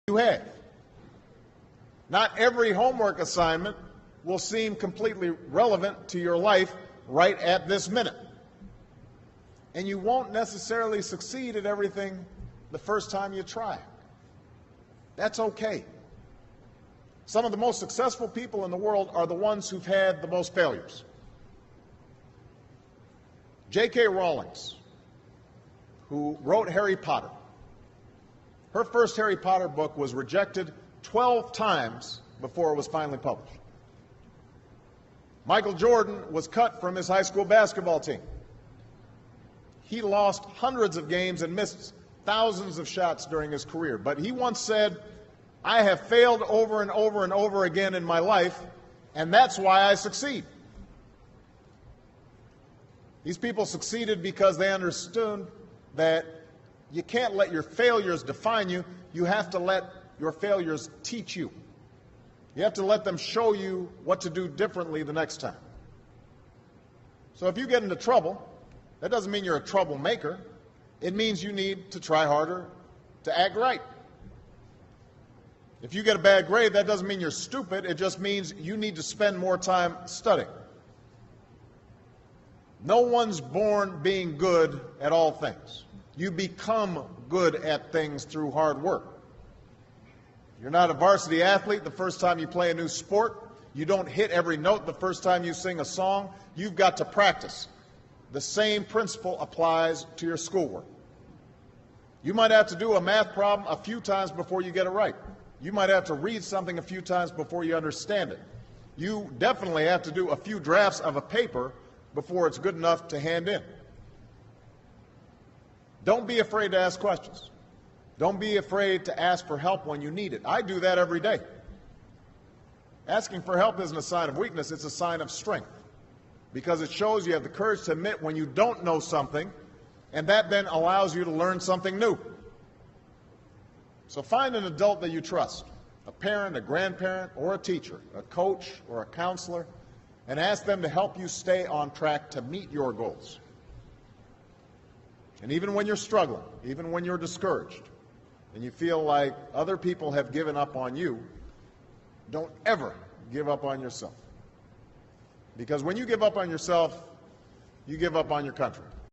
you have. Not every homework assignment will seem completely relevant to your life right at this minute. And you won't necessarily succeed at everything the first time you try. That's okay. Some of the most successful people in the world are the ones who've had the most failures. J.K. Rowling, who wrote Harry Potter, her first Harry Potter book was rejected 12 times before it was finally published. Michael Jordan was cut from his high school basketball team. He lost hundreds of games and missed thousands of shots during his career. But he once said, "I have failed over and over and over again in my life, and that's why I succeed." These people succeeded because they understood that you can't let your failures define you. You have to let your failures teach you. You have to let them show you what to do differently the next time. So if you get into trouble, that doesn't mean you're a troublemaker. It means you need to try harder to act right. If you get a bad grade, that doesn't mean you're stupid. It just means you need to spend more time studying. No one's born being good at all things. You become good at things through hard work. You're not a varsity athlete the first time you play a new sport. You don't hit every note the first time you sing a song. You've got to practice. The same principle applies to your schoolwork. You might have to do a math problem a few times before you get it right. You might have to read something a few times before you understand it. You definitely have to do a few drafts of a paper before it's good enough to hand in. Don't be afraid to ask questions. Don't be afraid to ask for help when you need it. I do that every day. Asking for help isn't a sign of weakness, it's a sign of strength, because it shows you have the courage to admit when you don't know something, and that then allows you to learn something new. So find an adult that you trust, a parent, a grandparent, or a teacher, a coach, or a counselor, and ask them to help you stay on track to meet your goals. And even when you're struggling, even when you're discouraged, and you feel like other people have given up on you, don't ever give up on yourself. Because when you give up on yourself, you give up on your country.